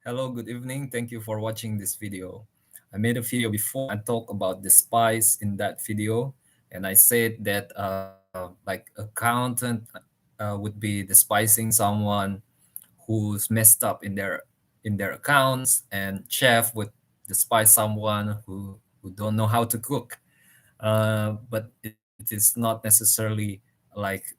Hello, good evening. Thank you for watching this video. I made a video before and talked about despise in that video, and I said that like accountant would be despising someone who's messed up in their accounts, and chef would despise someone who don't know how to cook. But it is not necessarily like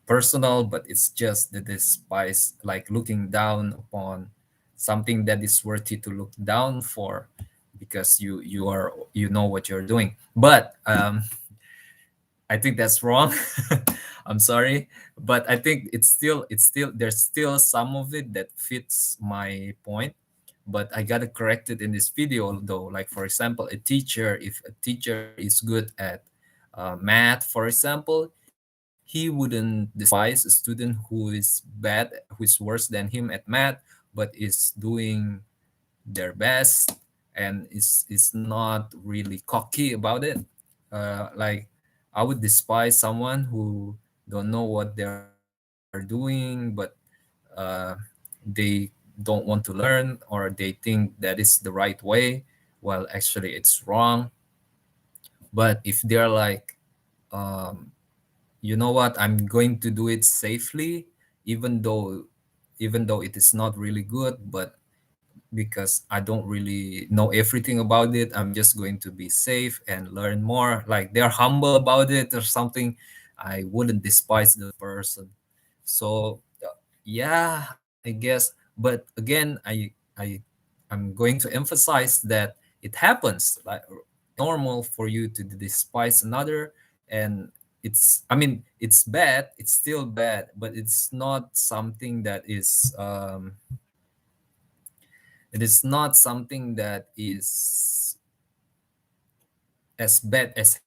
personal, but it's just the despise, like looking down upon something that is worthy to look down for, because you know what you're doing. But I think that's wrong. I'm sorry, but I think it's still there's still some of it that fits my point. But I gotta correct it in this video though. Like for example, if a teacher is good at math, for example, he wouldn't despise a student who is bad, who is worse than him at math, but is doing their best and is not really cocky about it. Like I would despise someone who don't know what they're doing, but uh, they don't want to learn, or they think that is the right way, while actually it's wrong. But if they're like, um, you know what, I'm going to do it safely, even though even though it is not really good, but because I don't really know everything about it, I'm just going to be safe and learn more. Like they're humble about it or something, I wouldn't despise the person. So yeah, I guess. But again, I'm going to emphasize that it happens. Like it's normal for you to despise another, and it's bad. It's still bad, but it's not something that is it is not something that is as bad as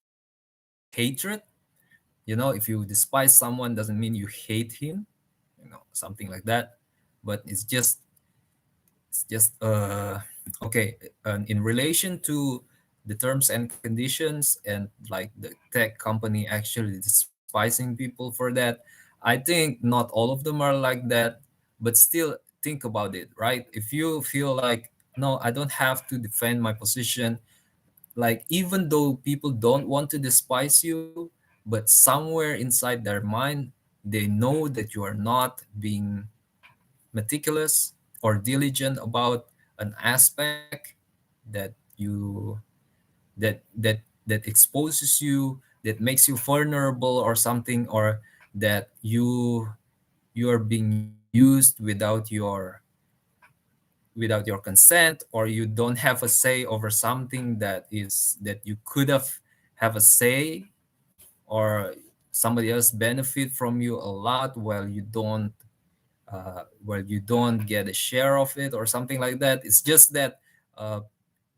hatred. If you despise someone, doesn't mean you hate him, something like that. But it's just okay. In relation to the terms and conditions, and like the tech company actually despising people for that, I think not all of them are like that. But still, think about it, right? If you feel like, no, I don't have to defend my position, like even though people don't want to despise you, but somewhere inside their mind, they know that you are not being meticulous or diligent about an aspect that you that exposes you, that makes you vulnerable or something, or that you are being used without your consent, or you don't have a say over something that you could have a say, or somebody else benefit from you a lot, while you don't get a share of it or something like that. It's just that uh,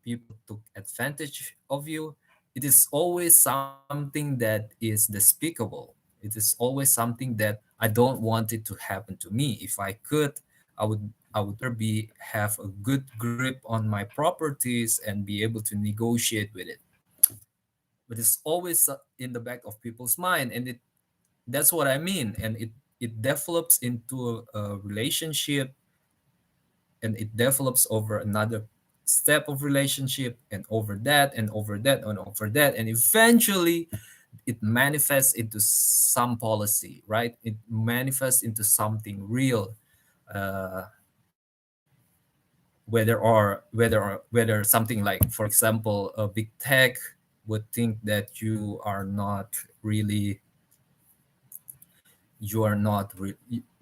people took advantage of you. It is always something that is despicable. It is always something that I don't want it to happen to me. If I could, I would rather be have a good grip on my properties and be able to negotiate with it. But it's always in the back of people's mind, and that's what I mean. And it develops into a relationship, and it develops over another step of relationship, and over that and over that and over that, and eventually it manifests into some policy, right? It manifests into something real. uh, whether something like, for example, a big tech would think that you are not re-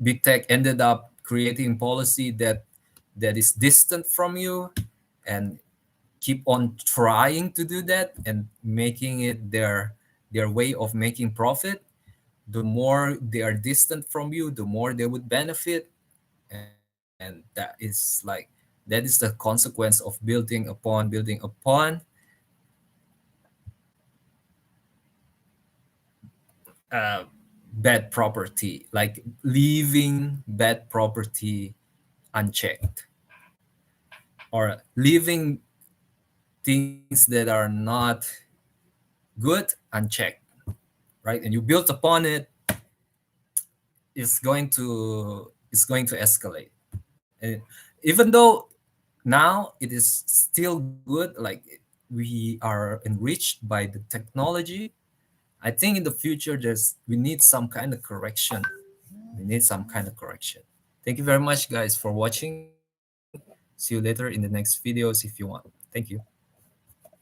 big tech ended up creating policy that is distant from you, and keep on trying to do that and making it their way of making profit. The more they are distant from you, the more they would benefit. And that is the consequence of building upon uh, bad property, like leaving bad property unchecked, or leaving things that are not good unchecked, right? And you build upon it, it's going to escalate. And even though now it is still good, like we are enriched by the technology, I think in the future we need some kind of correction. We need some kind of correction. Thank you very much, guys, for watching. See you later in the next videos if you want. Thank you.